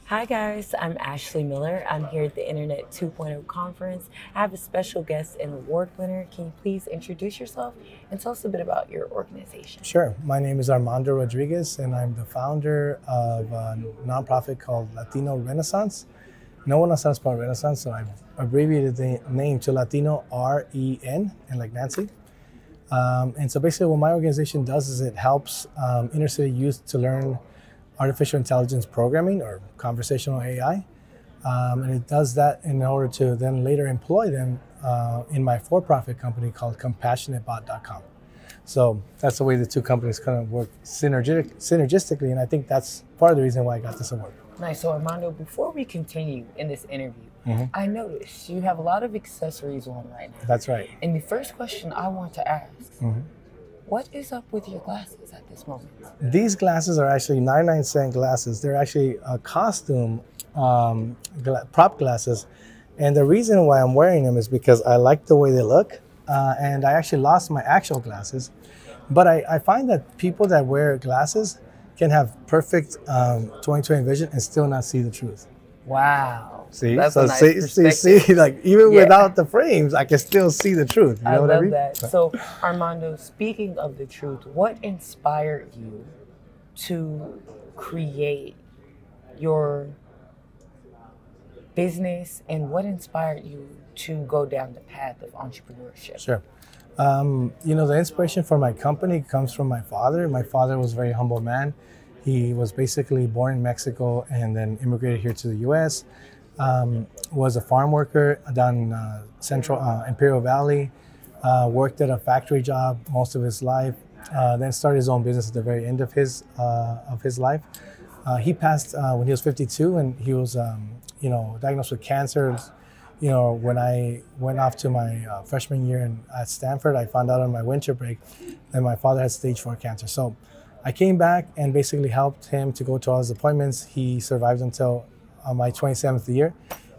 Hi guys, I'm Ashley Miller. I'm here at the Internet 2.0 conference. I have a special guest and award winner. Can you please introduce yourself and tell us a bit about your organization? Sure. My name is Armando Rodriguez, and I'm the founder of a nonprofit called Latino Renaissance. No one else has spelled Renaissance, so I've abbreviated the name to Latino REN, and like Nancy. And so basically, what my organization does is it helps inner city youth to learn artificial intelligence programming or conversational AI. And it does that in order to then later employ them in my for-profit company called CompassionateBot.com. So that's the way the two companies kind of work synergistically, and I think that's part of the reason why I got this award. Nice. So Armando, before we continue in this interview, I noticed you have a lot of accessories on right now. That's right. And the first question I want to ask, what is up with your glasses at this moment? These glasses are actually 99-cent glasses. They're actually a costume prop glasses. And the reason why I'm wearing them is because I like the way they look. And I actually lost my actual glasses. But I find that people that wear glasses can have perfect 20/20 vision and still not see the truth. Wow. See, That's so a nice perspective. like even without the frames, I can still see the truth. You know what I love mean? that. So Armando, speaking of the truth, what inspired you to create your business and what inspired you to go down the path of entrepreneurship? Sure. The inspiration for my company comes from my father. My father was a very humble man. He was basically born in Mexico and then immigrated here to the U.S. Was a farm worker down in central Imperial Valley. Worked at a factory job most of his life. Then started his own business at the very end of his life. He passed when he was 52, and he was diagnosed with cancer. When I went off to my freshman year at Stanford, I found out on my winter break that my father had stage 4 cancer. So I came back and basically helped him to go to all his appointments. He survived until my 27th year.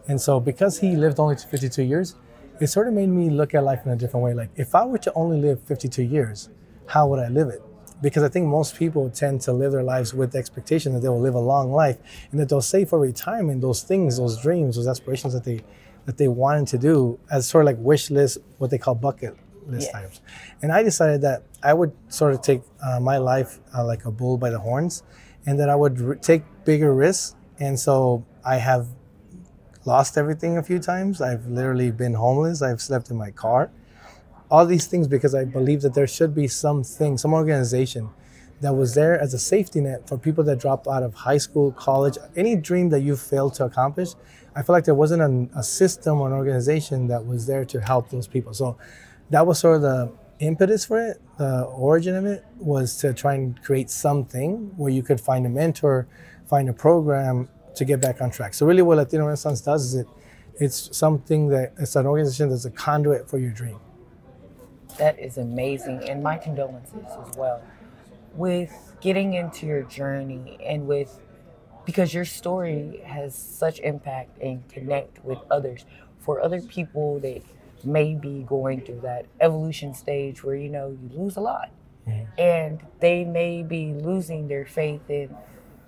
And so because he lived only to 52 years, it sort of made me look at life in a different way. Like, if I were to only live 52 years, how would I live it? Because I think most people tend to live their lives with the expectation that they will live a long life and that they'll save for retirement those things, those dreams, those aspirations that they wanted to do as sort of like wish list, what they call bucket list items. And I decided that I would sort of take my life like a bull by the horns, and that I would take bigger risks. And so I have lost everything a few times. I've literally been homeless. I've slept in my car. All these things because I believe that there should be something, some organization that was there as a safety net for people that dropped out of high school, college, any dream that you failed to accomplish. I feel like there wasn't a system or an organization that was there to help those people. So that was sort of the impetus for it. The origin of it was to try and create something where you could find a mentor, find a program to get back on track. So really what Latino Renaissance does is it's something that it's an organization that's a conduit for your dream. That is amazing, and my condolences as well with getting into your journey and because your story has such impact and connect with others for other people that may be going through that evolution stage where you lose a lot and they may be losing their faith in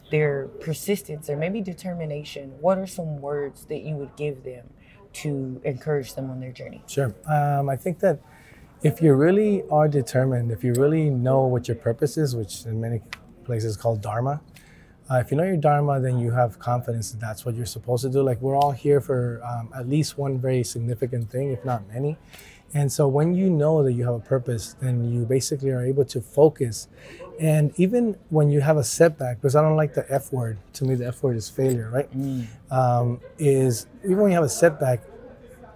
their persistence or maybe determination. What are some words that you would give them to encourage them on their journey? Sure. I think that if you really are determined, if you really know what your purpose is, which in many places is called Dharma, if you know your Dharma, then you have confidence that that's what you're supposed to do. Like, we're all here for at least one very significant thing, if not many. And so when you know that you have a purpose, then you basically are able to focus. And even when you have a setback, because I don't like the F word, to me the F word is failure, right? Is even when you have a setback,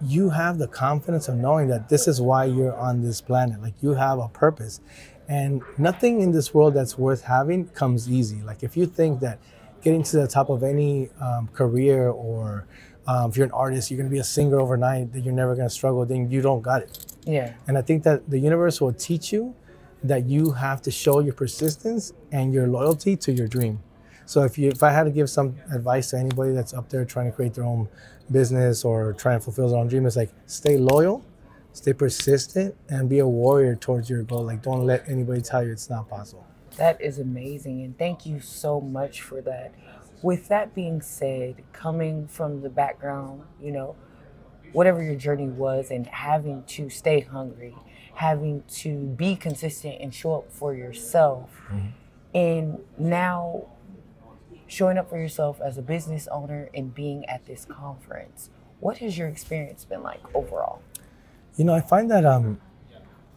you have the confidence of knowing that this is why you're on this planet. Like, you have a purpose. And nothing in this world that's worth having comes easy. Like, if you think that getting to the top of any career, or if you're an artist, you're going to be a singer overnight, that you're never going to struggle, then you don't got it. Yeah. And I think that the universe will teach you that you have to show your persistence and your loyalty to your dream. So if I had to give some advice to anybody that's up there trying to create their own business or trying to fulfill their own dream, it's like, stay loyal, stay persistent, and be a warrior towards your goal. Like, don't let anybody tell you it's not possible. That is amazing, and thank you so much for that. With that being said, coming from the background, whatever your journey was, and having to stay hungry, having to be consistent and show up for yourself, and now showing up for yourself as a business owner and being at this conference, what has your experience been like overall? I find that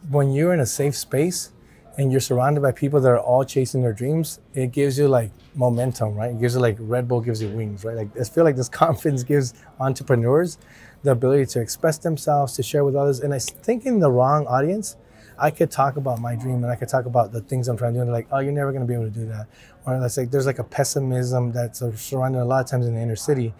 when you're in a safe space and you're surrounded by people that are all chasing their dreams, it gives you like momentum, right? It gives you like Red Bull gives you wings, right? Like I feel like this conference gives entrepreneurs the ability to express themselves, to share with others. And I think in the wrong audience, I could talk about my dream and I could talk about the things I'm trying to do. And they're like, oh, you're never going to be able to do that. Or that's like, there's like a pessimism that's surrounded a lot of times in the inner city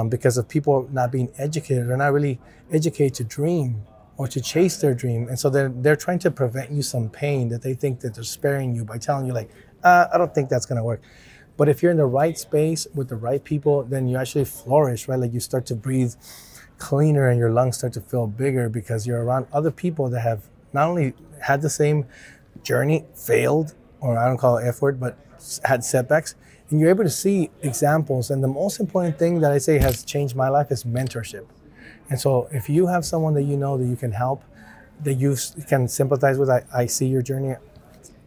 because of people not being educated or not really educated to dream or to chase their dream. And so they're trying to prevent you some pain that they think that they're sparing you by telling you like, I don't think that's going to work. But if you're in the right space with the right people, then you actually flourish, right? Like you start to breathe cleaner and your lungs start to feel bigger because you're around other people that have not only had the same journey, failed, or I don't call it F word, but had setbacks, and you're able to see examples. And the most important thing that I say has changed my life is mentorship. And so if you have someone that you know that you can help, that you can sympathize with, I see your journey,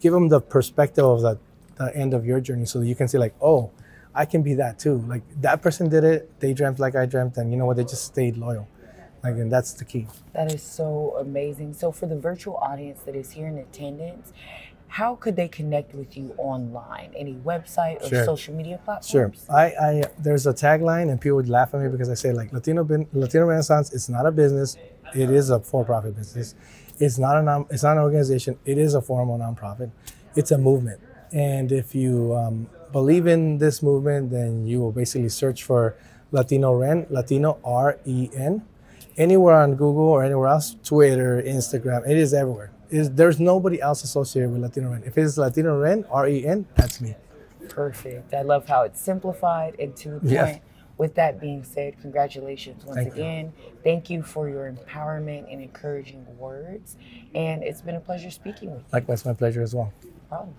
give them the perspective of the end of your journey so that you can see like, oh, I can be that too. Like that person did it, they dreamt like I dreamt, and you know what, they just stayed loyal. Like, and that's the key. That is so amazing. So for the virtual audience that is here in attendance, how could they connect with you online? Any website or social media platforms? Sure. There's a tagline, and people would laugh at me because I say like Latino Renaissance. It's not a business. It is a for-profit business. It's not an organization. It is a formal nonprofit. It's a movement. And if you believe in this movement, then you will basically search for LatinoRen, Latino REN, anywhere on Google or anywhere else, Twitter, Instagram. It is everywhere. There's nobody else associated with LatinoRen. If it's LatinoRen, REN, that's me. Perfect. I love how it's simplified and to the point. Yeah. With that being said, congratulations once again. Thank you for your empowerment and encouraging words. And it's been a pleasure speaking with you. Likewise, my pleasure as well. No problem.